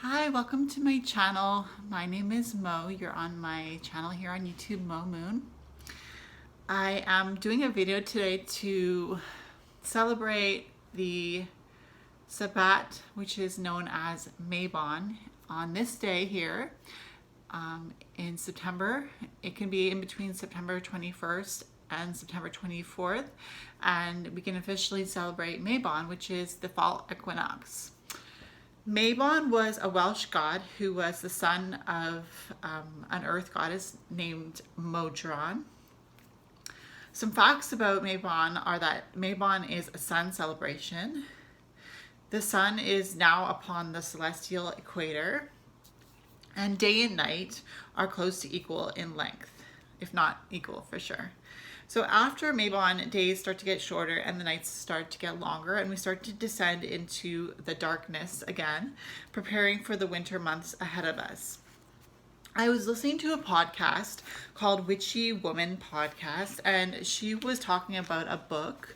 Hi, welcome to my channel. My name is Mo. You're on my channel here on YouTube, Mo Moon. I am doing a video today to celebrate the Sabbat, which is known as Mabon, on this day here in September. It can be in between September 21st and September 24th, and we can officially celebrate Mabon, which is the fall equinox. Mabon was a Welsh god who was the son of an earth goddess named Modron. Some facts about Mabon are that Mabon is a sun celebration. The sun is now upon the celestial equator, and day and night are close to equal in length, if not equal for sure. So after Mabon, days start to get shorter and the nights start to get longer, and we start to descend into the darkness again, preparing for the winter months ahead of us. I was listening to a podcast called Witchy Woman Podcast, and she was talking about a book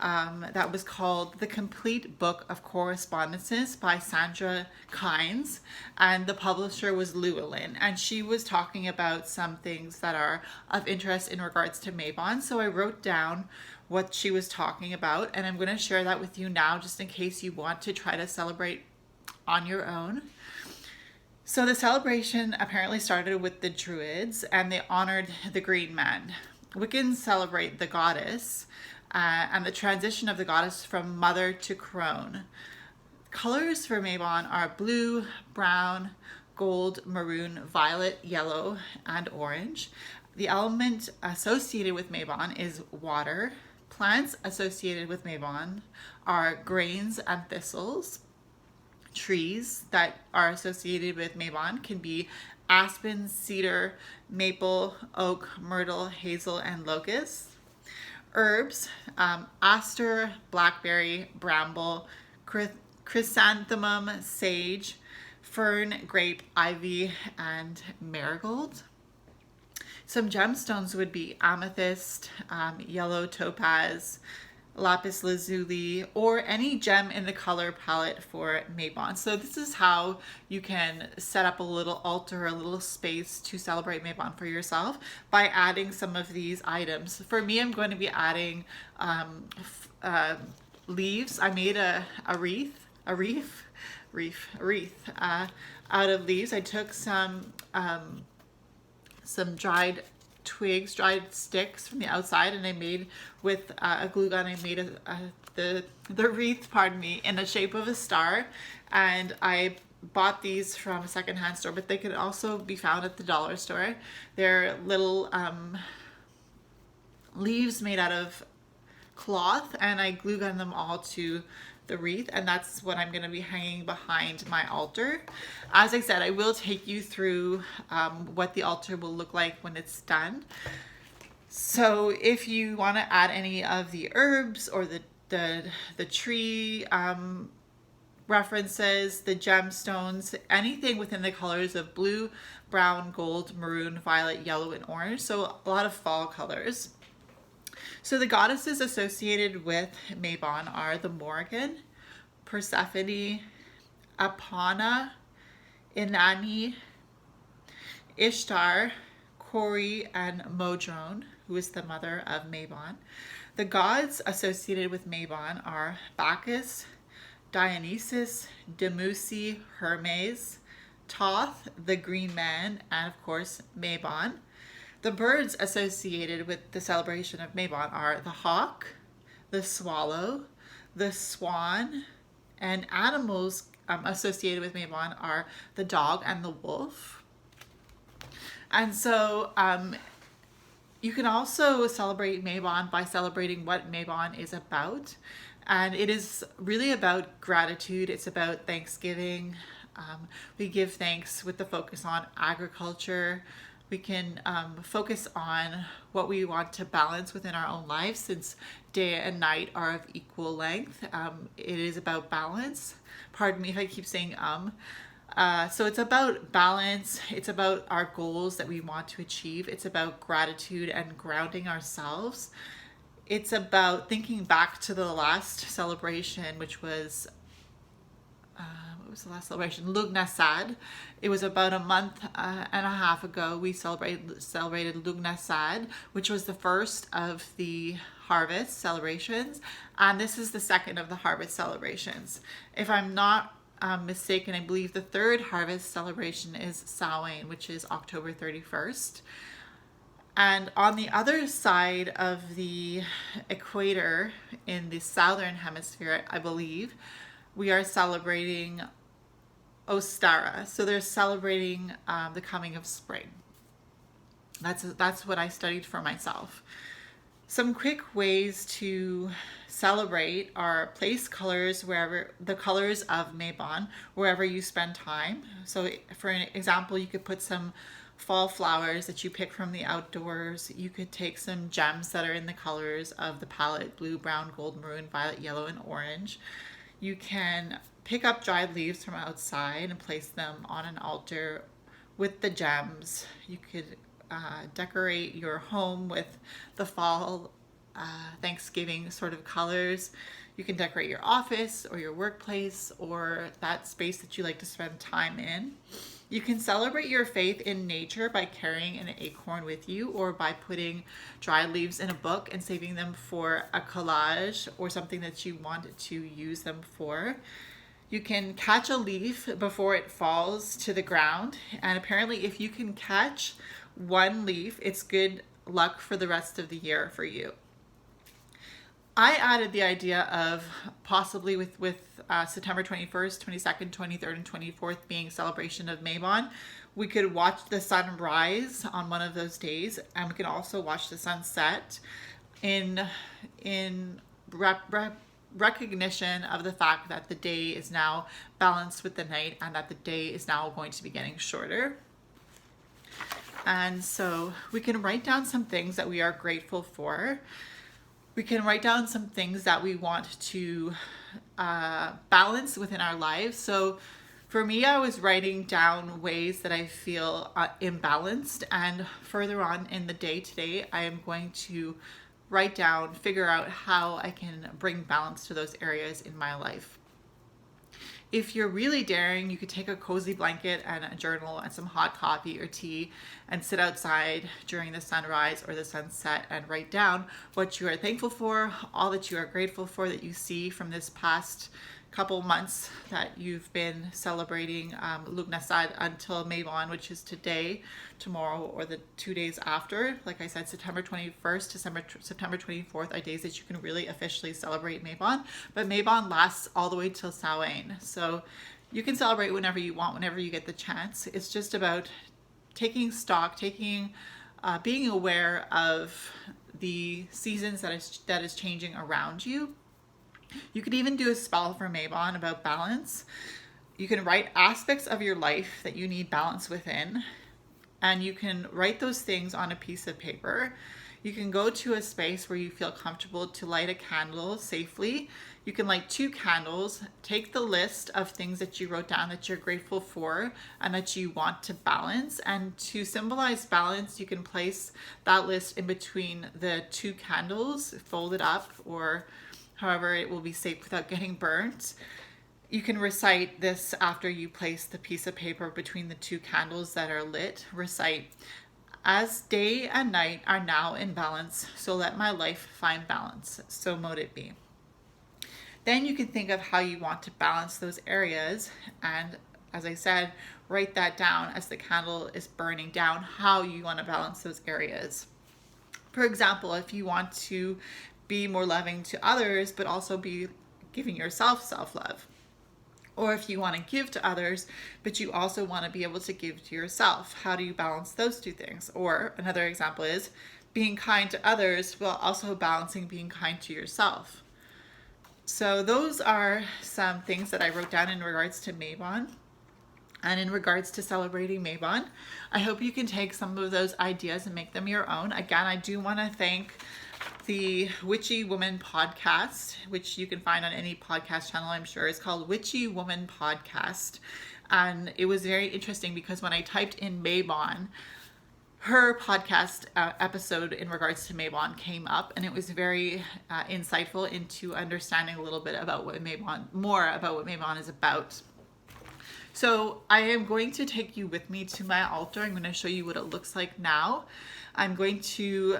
that was called The Complete Book of Correspondences by Sandra Kynes, and the publisher was Llewellyn, and she was talking about some things that are of interest in regards to Mabon. So I wrote down what she was talking about, and I'm going to share that with you now just in case you want to try to celebrate on your own. So the celebration apparently started with the Druids, and they honored the Green Man. Wiccans celebrate the goddess and the transition of the goddess from mother to crone. Colors for Mabon are blue, brown, gold, maroon, violet, yellow, and orange. The element associated with Mabon is water. Plants associated with Mabon are grains and thistles. Trees that are associated with Mabon can be aspen, cedar, maple, oak, myrtle, hazel, and locust. Herbs, aster, blackberry, bramble, chrysanthemum, sage, fern, grape, ivy, and marigold. Some gemstones would be amethyst, yellow topaz, lapis lazuli, or any gem in the color palette for Mabon. So this is how you can set up a little altar, a little space to celebrate Mabon for yourself by adding some of these items. For me, I'm going to be adding leaves. I made a wreath out of leaves. I took some dried twigs, dried sticks from the outside, and I made with a glue gun. I made the wreath, in the shape of a star, and I bought these from a secondhand store, but they could also be found at the dollar store. They're little leaves made out of cloth, and I glue gun them all to the wreath, and that's what I'm going to be hanging behind my altar. As I said, I will take you through what the altar will look like when it's done. So if you want to add any of the herbs or the tree references, the gemstones, anything within the colors of blue, brown, gold, maroon, violet, yellow, and orange, so a lot of fall colors. So the goddesses associated with Mabon are the Morrigan, Persephone, Apana, Inanni, Ishtar, Kori, and Modron, who is the mother of Mabon. The gods associated with Mabon are Bacchus, Dionysus, Demusi, Hermes, Thoth, the Green Man, and of course Mabon. The birds associated with the celebration of Mabon are the hawk, the swallow, the swan, and animals associated with Mabon are the dog and the wolf. And so you can also celebrate Mabon by celebrating what Mabon is about. And it is really about gratitude. It's about Thanksgiving. We give thanks with the focus on agriculture. We can focus on what we want to balance within our own lives, since day and night are of equal length. It is about balance. Pardon me if I keep saying So it's about balance. It's about our goals that we want to achieve. It's about gratitude and grounding ourselves. It's about thinking back to the last celebration, which was what was the last celebration? Lugnasad. It was about a month and a half ago. We celebrated Lugnasad, which was the first of the harvest celebrations, and this is the second of the harvest celebrations. If I'm not mistaken, I believe the third harvest celebration is Samhain, which is October 31st. And on the other side of the equator in the southern hemisphere, I believe, we are celebrating Ostara. So they're celebrating the coming of spring. That's what I studied for myself. Some quick ways to celebrate are place colors wherever, the colors of Mabon, wherever you spend time. So for an example, you could put some fall flowers that you pick from the outdoors. You could take some gems that are in the colors of the palette: blue, brown, gold, maroon, violet, yellow, and orange. You can pick up dried leaves from outside and place them on an altar with the gems. You could decorate your home with the fall Thanksgiving sort of colors. You can decorate your office or your workplace or that space that you like to spend time in. You can celebrate your faith in nature by carrying an acorn with you, or by putting dried leaves in a book and saving them for a collage or something that you want to use them for. You can catch a leaf before it falls to the ground, and apparently if you can catch one leaf, it's good luck for the rest of the year for you. I added the idea of possibly with September 21st, 22nd, 23rd, and 24th being celebration of Mabon, we could watch the sun rise on one of those days, and we can also watch the sun set in recognition of the fact that the day is now balanced with the night and that the day is now going to be getting shorter. And so we can write down some things that we are grateful for. We can write down some things that we want to balance within our lives. So for me, I was writing down ways that I feel imbalanced, and further on in the day today, I am going to figure out how I can bring balance to those areas in my life. If you're really daring, you could take a cozy blanket and a journal and some hot coffee or tea and sit outside during the sunrise or the sunset and write down what you are thankful for, all that you are grateful for that you see from this past couple months that you've been celebrating Lugnasad until Mabon, which is today, tomorrow, or the 2 days after. Like I said, September 21st to September 24th are days that you can really officially celebrate Mabon, but Mabon lasts all the way till Samhain. So you can celebrate whenever you want, whenever you get the chance. It's just about taking stock, being aware of the seasons that is changing around you. You could even do a spell for Mabon about balance. You can write aspects of your life that you need balance within, and you can write those things on a piece of paper. You can go to a space where you feel comfortable to light a candle safely. You can light 2 candles, take the list of things that you wrote down that you're grateful for and that you want to balance. And to symbolize balance, you can place that list in between the 2 candles, fold it up, or however it will be safe without getting burnt. You can recite this after you place the piece of paper between the 2 candles that are lit. Recite, "As day and night are now in balance, so let my life find balance. So mote it be." Then you can think of how you want to balance those areas, and as I said, write that down as the candle is burning down, how you want to balance those areas. For example, if you want to be more loving to others, but also be giving yourself self-love. Or if you want to give to others, but you also want to be able to give to yourself. How do you balance those 2 things? Or another example is being kind to others while also balancing being kind to yourself. So those are some things that I wrote down in regards to Mabon and in regards to celebrating Mabon. I hope you can take some of those ideas and make them your own. Again, I do want to thank the Witchy Woman podcast, which you can find on any podcast channel, I'm sure. It's called Witchy Woman Podcast. And it was very interesting because when I typed in Mabon, her podcast episode in regards to Mabon came up, and it was very insightful into understanding a little bit about what Mabon is about. So I am going to take you with me to my altar. I'm going to show you what it looks like now. I'm going to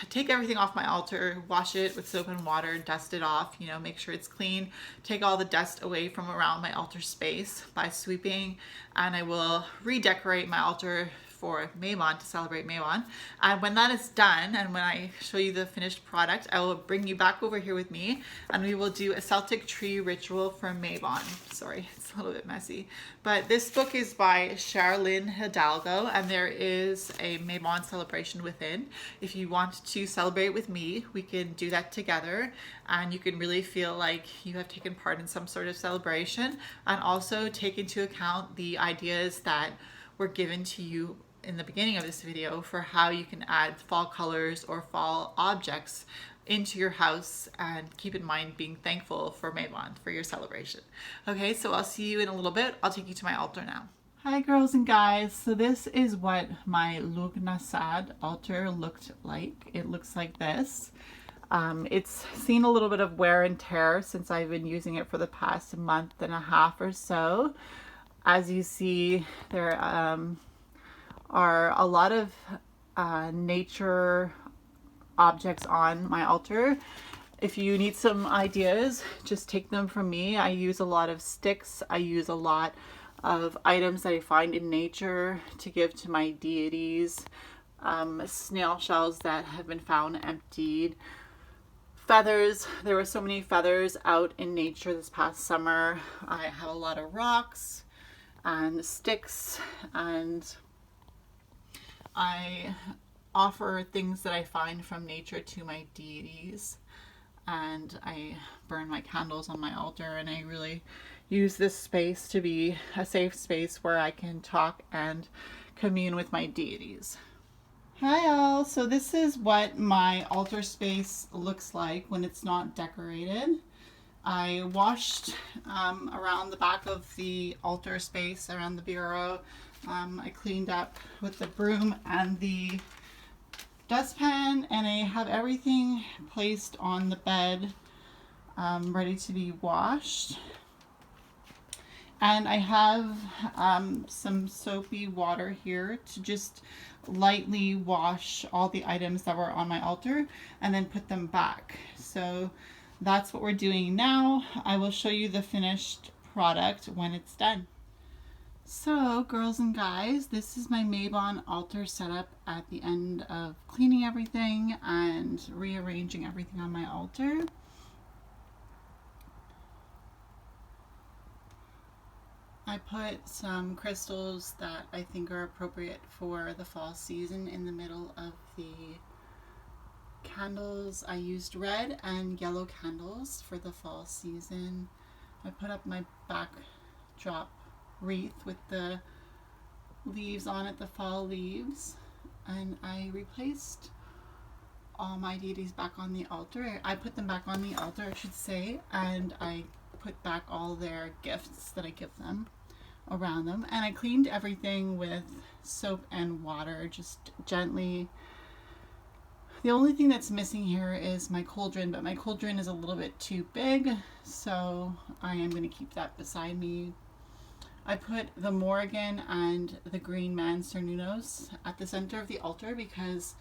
take everything off my altar, wash it with soap and water, dust it off, make sure it's clean, take all the dust away from around my altar space by sweeping, and I will redecorate my altar for Mabon, to celebrate Mabon. And when that is done, and when I show you the finished product, I will bring you back over here with me, and we will do a Celtic tree ritual for Mabon. Sorry, it's a little bit messy. But this book is by Charlene Hidalgo, and there is a Mabon celebration within. If you want to celebrate with me, we can do that together, and you can really feel like you have taken part in some sort of celebration, and also take into account the ideas that were given to you in the beginning of this video for how you can add fall colors or fall objects into your house, and keep in mind being thankful for Mabon, for your celebration. Okay, so I'll see you in a little bit. I'll take you to my altar now. Hi girls and guys, so this is what my Lugnasad altar looked like. It looks like this. It's seen a little bit of wear and tear since I've been using it for the past month and a half or so. As you see, there are a lot of nature objects on my altar. If you need some ideas, just take them from me. I use a lot of sticks. I use a lot of items that I find in nature to give to my deities. Snail shells that have been found emptied. Feathers. There were so many feathers out in nature this past summer. I have a lot of rocks and sticks, and I offer things that I find from nature to my deities, and I burn my candles on my altar, and I really use this space to be a safe space where I can talk and commune with my deities. Hi all, so this is what my altar space looks like when it's not decorated. I washed around the back of the altar space, around the bureau. I cleaned up with the broom and the dustpan, and I have everything placed on the bed, ready to be washed. And I have some soapy water here to just lightly wash all the items that were on my altar and then put them back. So that's what we're doing now. I will show you the finished product when it's done. So girls and guys, this is my Mabon altar setup at the end of cleaning everything and rearranging everything on my altar. I put some crystals that I think are appropriate for the fall season in the middle of the candles. I used red and yellow candles for the fall season. I put up my backdrop wreath with the leaves on it, the fall leaves, and I replaced all my deities back on the altar. I put them back on the altar, I should say, and I put back all their gifts that I give them around them, and I cleaned everything with soap and water, just gently. The only thing that's missing here is my cauldron, but my cauldron is a little bit too big, so I am going to keep that beside me. I put the Morrigan and the Green Man Cernunnos at the center of the altar because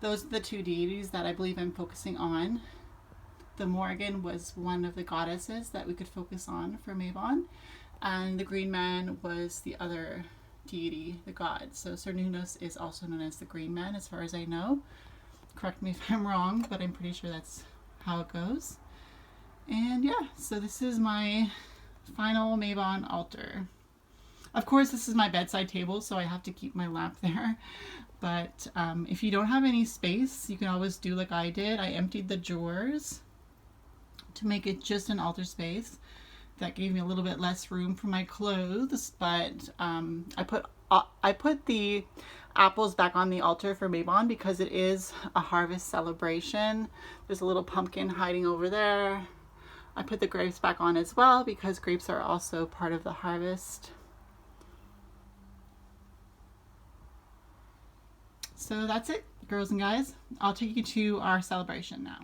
those are the two deities that I believe I'm focusing on. The Morrigan was one of the goddesses that we could focus on for Mabon, and the Green Man was the other deity, the god. So Cernunnos is also known as the Green Man as far as I know. Correct me if I'm wrong, but I'm pretty sure that's how it goes. And yeah, so this is my final Mabon altar. Of course, this is my bedside table, so I have to keep my lamp there. But if you don't have any space, you can always do like I did. I emptied the drawers to make it just an altar space. That gave me a little bit less room for my clothes, but I put the apples back on the altar for Mabon because it is a harvest celebration. There's a little pumpkin hiding over there. I put the grapes back on as well because grapes are also part of the harvest. So that's it, girls and guys. I'll take you to our celebration now.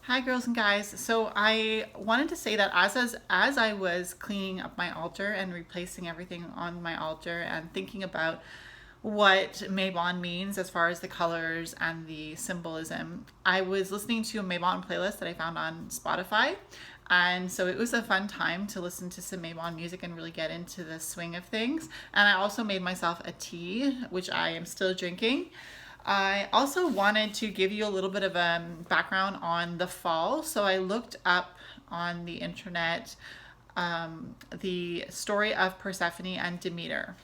Hi girls and guys. So I wanted to say that as I was cleaning up my altar and replacing everything on my altar and thinking about what Mabon means as far as the colors and the symbolism, I was listening to a Mabon playlist that I found on Spotify. And so it was a fun time to listen to some Mabon music and really get into the swing of things. And I also made myself a tea, which I am still drinking. I also wanted to give you a little bit of a background on the fall. So I looked up on the internet the story of Persephone and Demeter.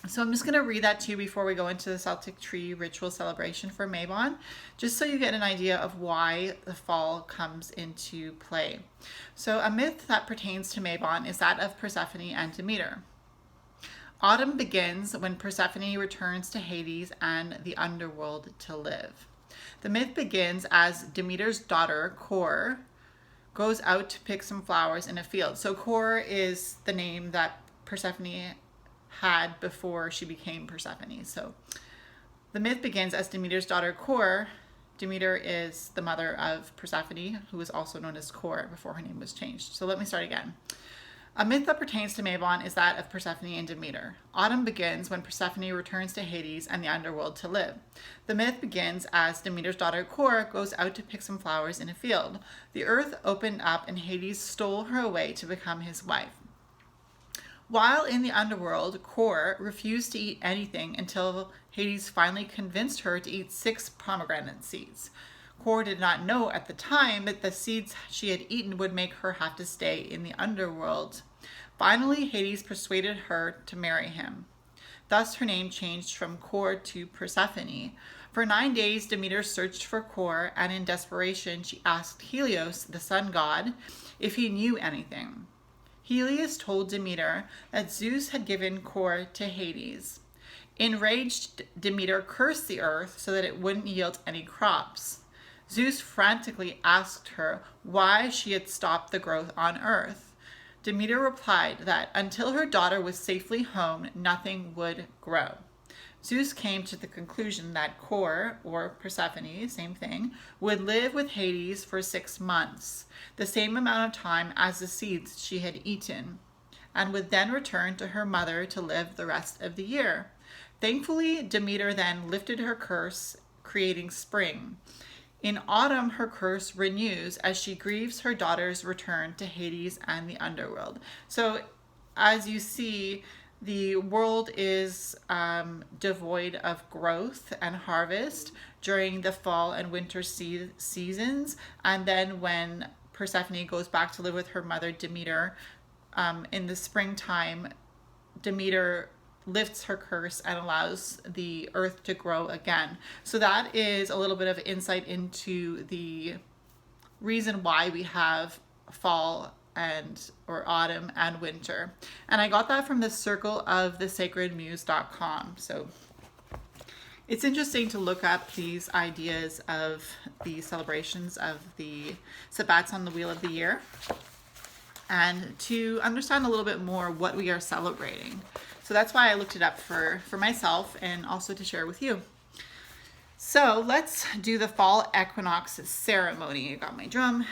So I'm just going to read that to you before we go into the Celtic tree ritual celebration for Mabon, just so you get an idea of why the fall comes into play. So a myth that pertains to Mabon is that of Persephone and Demeter. Autumn begins when Persephone returns to Hades and the underworld to live. The myth begins as Demeter's daughter, Kore, goes out to pick some flowers in a field. So Kore is the name that Persephone had before she became Persephone. So the myth begins as Demeter's daughter, Kore. Demeter is the mother of Persephone, who was also known as Kore before her name was changed. So let me start again. A myth that pertains to Mabon is that of Persephone and Demeter. Autumn begins when Persephone returns to Hades and the underworld to live. The myth begins as Demeter's daughter Kore goes out to pick some flowers in a field. The earth opened up and Hades stole her away to become his wife. While in the underworld, Kore refused to eat anything until Hades finally convinced her to eat 6 pomegranate seeds. Kore did not know at the time that the seeds she had eaten would make her have to stay in the underworld. Finally, Hades persuaded her to marry him. Thus, her name changed from Kore to Persephone. For 9 days, Demeter searched for Kore, and in desperation, she asked Helios, the sun god, if he knew anything. Helios told Demeter that Zeus had given Kore to Hades. Enraged, Demeter cursed the earth so that it wouldn't yield any crops. Zeus frantically asked her why she had stopped the growth on earth. Demeter replied that until her daughter was safely home, nothing would grow. Zeus came to the conclusion that Kore, or Persephone, same thing, would live with Hades for 6 months, the same amount of time as the seeds she had eaten, and would then return to her mother to live the rest of the year. Thankfully, Demeter then lifted her curse, creating spring. In autumn, her curse renews as she grieves her daughter's return to Hades and the underworld. So, as you see, the world is devoid of growth and harvest during the fall and winter seasons. And then when Persephone goes back to live with her mother, Demeter, in the springtime, Demeter lifts her curse and allows the earth to grow again. So that is a little bit of insight into the reason why we have fall or autumn and winter. And I got that from the circle of the sacredmuse.com. So it's interesting to look up these ideas of the celebrations of the Sabbats on the Wheel of the Year and to understand a little bit more what we are celebrating. So that's why I looked it up for myself and also to share with you. So let's do the fall equinox ceremony. I got my drum.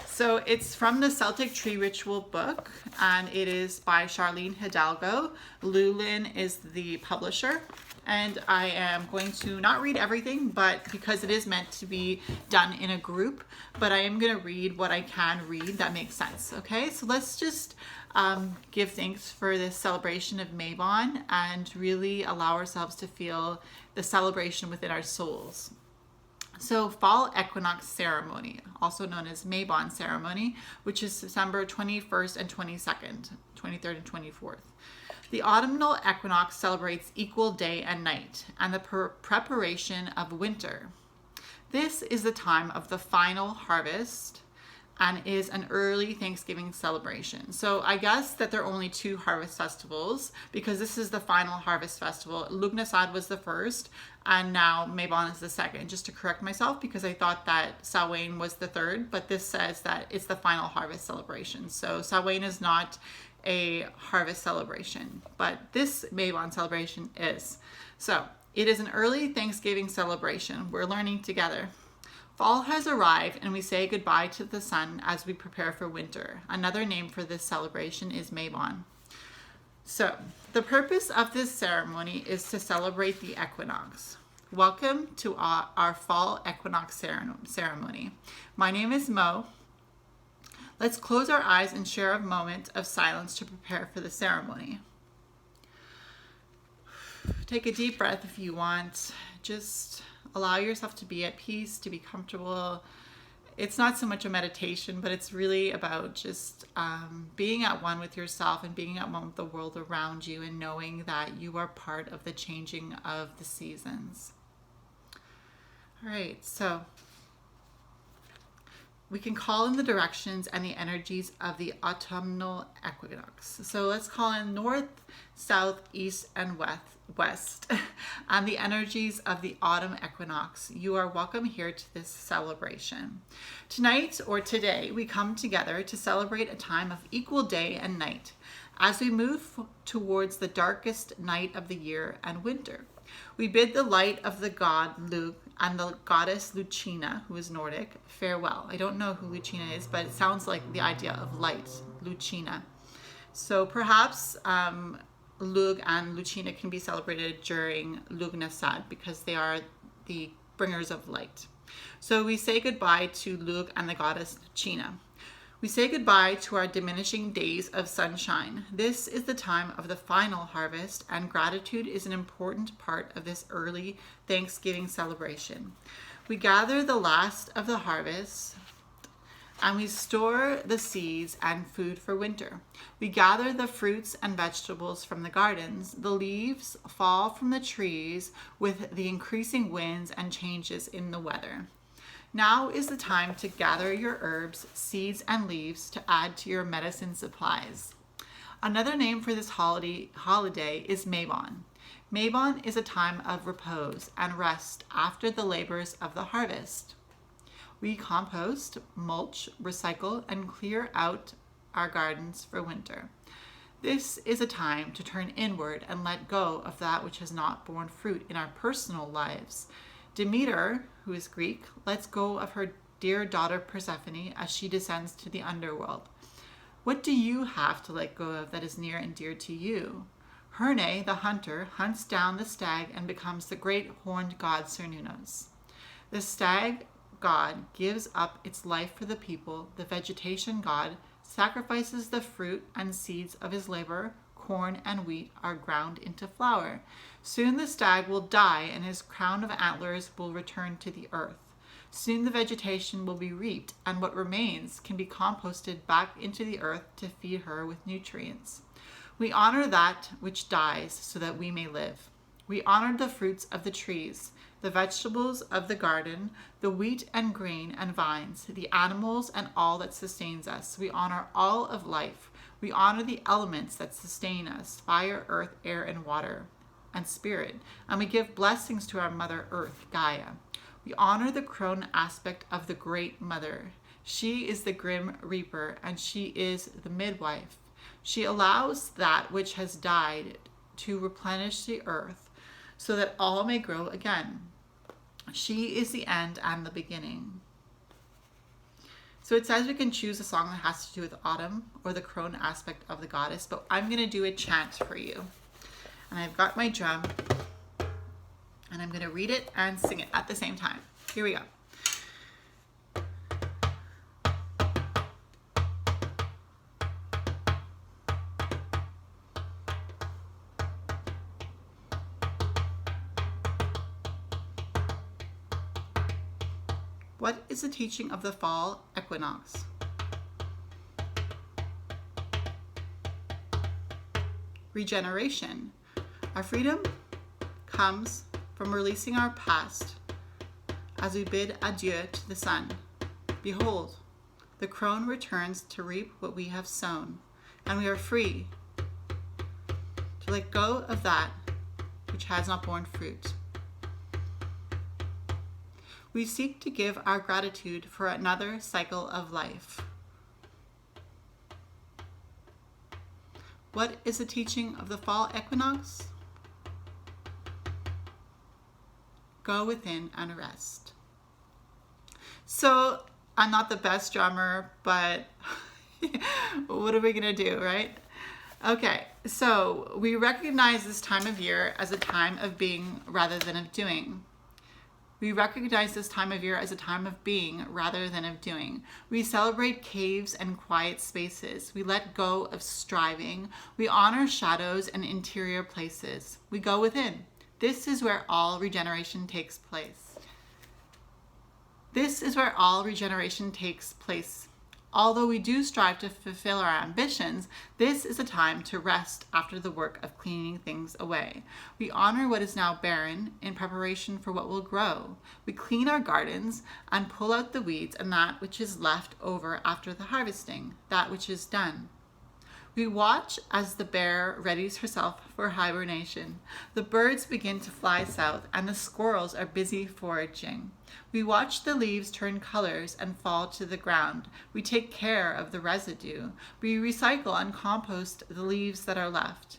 So it's from the Celtic Tree Ritual book, and it is by Charlene Hidalgo. Lulin is the publisher, and I am going to not read everything, but because it is meant to be done in a group, but I am going to read what I can read that makes sense. Okay, so let's just give thanks for this celebration of Mabon and really allow ourselves to feel the celebration within our souls. So fall equinox ceremony, also known as Mabon ceremony, which is December 21st and 22nd, 23rd and 24th. The autumnal equinox celebrates equal day and night and the preparation of winter. This is the time of the final harvest and is an early Thanksgiving celebration. So I guess that there are only 2 harvest festivals because this is the final harvest festival. Lugnasad was the first and now Mabon is the second. Just to correct myself because I thought that Samhain was the third, but this says that it's the final harvest celebration. So Samhain is not a harvest celebration, but this Mabon celebration is. So it is an early Thanksgiving celebration. We're learning together. Fall has arrived and we say goodbye to the sun as we prepare for winter. Another name for this celebration is Mabon. So, the purpose of this ceremony is to celebrate the equinox. Welcome to our fall equinox ceremony. My name is Mo. Let's close our eyes and share a moment of silence to prepare for the ceremony. Take a deep breath if you want. Just allow yourself to be at peace, to be comfortable. It's not so much a meditation, but it's really about just being at one with yourself and being at one with the world around you and knowing that you are part of the changing of the seasons. All right, so we can call in the directions and the energies of the autumnal equinox. So let's call in north, south, east, and west and the energies of the autumn equinox. You are welcome here to this celebration. Tonight or today, we come together to celebrate a time of equal day and night as we move towards the darkest night of the year and winter. We bid the light of the god Lugh and the goddess Lucina, who is Nordic, farewell. I don't know who Lucina is, but it sounds like the idea of light, Lucina. So perhaps Lugh and Lucina can be celebrated during Lughnasadh because they are the bringers of light. So we say goodbye to Lugh and the goddess Lucina. We say goodbye to our diminishing days of sunshine. This is the time of the final harvest, and gratitude is an important part of this early Thanksgiving celebration. We gather the last of the harvest, and we store the seeds and food for winter. We gather the fruits and vegetables from the gardens. The leaves fall from the trees with the increasing winds and changes in the weather. Now is the time to gather your herbs, seeds, and leaves to add to your medicine supplies. Another name for this holiday is Mabon. Mabon is a time of repose and rest after the labors of the harvest. We compost, mulch, recycle, and clear out our gardens for winter. This is a time to turn inward and let go of that which has not borne fruit in our personal lives. Demeter, who is Greek, lets go of her dear daughter Persephone as she descends to the underworld. What do you have to let go of that is near and dear to you? Herne, the hunter, hunts down the stag and becomes the great horned god Cernunnos. The stag god gives up its life for the people. The vegetation god sacrifices the fruit and seeds of his labor. Corn and wheat are ground into flour. Soon the stag will die and his crown of antlers will return to the earth. Soon the vegetation will be reaped and what remains can be composted back into the earth to feed her with nutrients. We honor that which dies so that we may live. We honor the fruits of the trees, the vegetables of the garden, the wheat and grain and vines, the animals and all that sustains us. We honor all of life. We honor the elements that sustain us, fire, earth, air, and water, and spirit. And we give blessings to our Mother Earth, Gaia. We honor the crone aspect of the Great Mother. She is the Grim Reaper, and she is the midwife. She allows that which has died to replenish the earth so that all may grow again. She is the end and the beginning. So it says we can choose a song that has to do with autumn or the crone aspect of the goddess, but I'm going to do a chant for you. And I've got my drum, and I'm going to read it and sing it at the same time. Here we go. What is the teaching of the fall equinox? Regeneration. Our freedom comes from releasing our past as we bid adieu to the sun. Behold, the crone returns to reap what we have sown, and we are free to let go of that which has not borne fruit. We seek to give our gratitude for another cycle of life. What is the teaching of the fall equinox? Go within and rest. So I'm not the best drummer, but what are we gonna do, right? Okay, so we recognize this time of year as a time of being rather than of doing. We recognize this time of year as a time of being rather than of doing. We celebrate caves and quiet spaces. We let go of striving. We honor shadows and interior places. We go within. This is where all regeneration takes place. This is where all regeneration takes place. Although we do strive to fulfill our ambitions, this is a time to rest after the work of cleaning things away. We honor what is now barren in preparation for what will grow. We clean our gardens and pull out the weeds and that which is left over after the harvesting, that which is done. We watch as the bear readies herself for hibernation. The birds begin to fly south and the squirrels are busy foraging. We watch the leaves turn colors and fall to the ground. We take care of the residue. We recycle and compost the leaves that are left.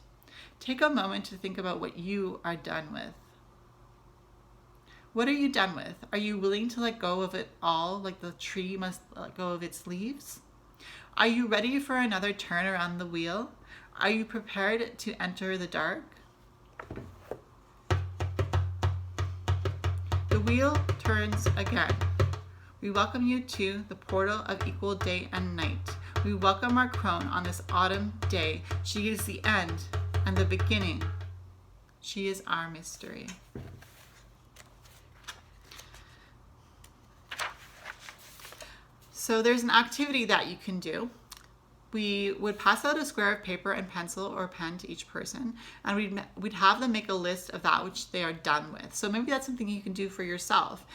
Take a moment to think about what you are done with. What are you done with? Are you willing to let go of it all, like the tree must let go of its leaves? Are you ready for another turn around the wheel? Are you prepared to enter the dark? The wheel turns again. We welcome you to the portal of equal day and night. We welcome our crone on this autumn day. She is the end and the beginning. She is our mystery. So there's an activity that you can do. We would pass out a square of paper and pencil or pen to each person, and we'd have them make a list of that which they are done with. So maybe that's something you can do for yourself.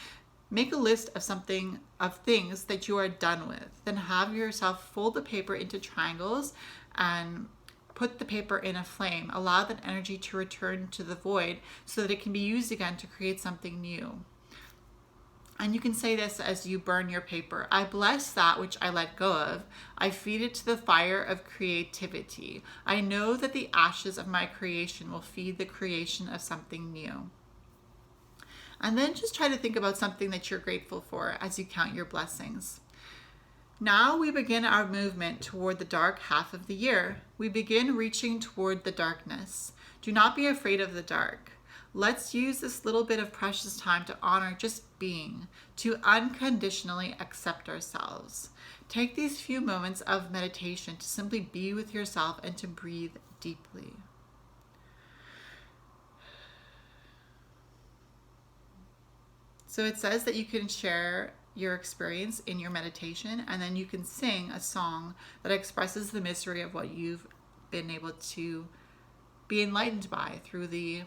Make a list of things that you are done with. Then have yourself fold the paper into triangles and put the paper in a flame. Allow that energy to return to the void so that it can be used again to create something new. And you can say this as you burn your paper. I bless that which I let go of. I feed it to the fire of creativity. I know that the ashes of my creation will feed the creation of something new. And then just try to think about something that you're grateful for as you count your blessings. Now we begin our movement toward the dark half of the year. We begin reaching toward the darkness. Do not be afraid of the dark. Let's use this little bit of precious time to honor just being, to unconditionally accept ourselves. Take these few moments of meditation to simply be with yourself and to breathe deeply. So it says that you can share your experience in your meditation, and then you can sing a song that expresses the mystery of what you've been able to be enlightened by through the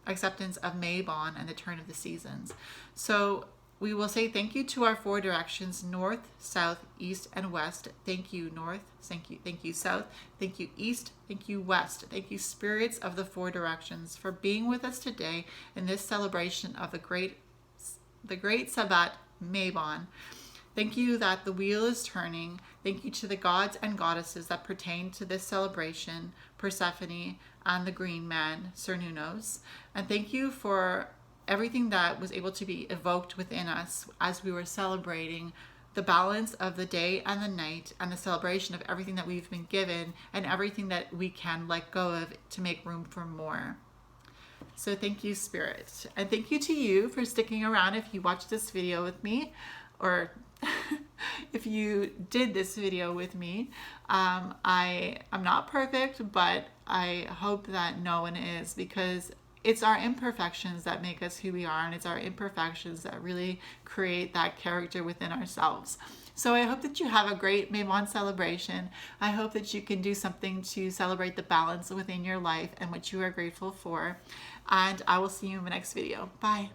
acceptance of Mabon and the turn of the seasons. So we will say thank you to our four directions: north, south, east, and west. Thank you, north. Thank you, south. Thank you, east. Thank you, west. Thank you, spirits of the four directions, for being with us today in this celebration of the great Sabbat Mabon. Thank you that the wheel is turning. Thank you to the gods and goddesses that pertain to this celebration, Persephone and the green man, Cernunnos. And thank you for everything that was able to be evoked within us as we were celebrating the balance of the day and the night, and the celebration of everything that we've been given and everything that we can let go of to make room for more. So thank you, Spirit. And thank you to you for sticking around if you watched this video with me, or if you did this video with me. I'm not perfect, but I hope that no one is, because it's our imperfections that make us who we are, and it's our imperfections that really create that character within ourselves. So I hope that you have a great Mabon celebration. I hope that you can do something to celebrate the balance within your life and what you are grateful for. And I will see you in the next video. Bye.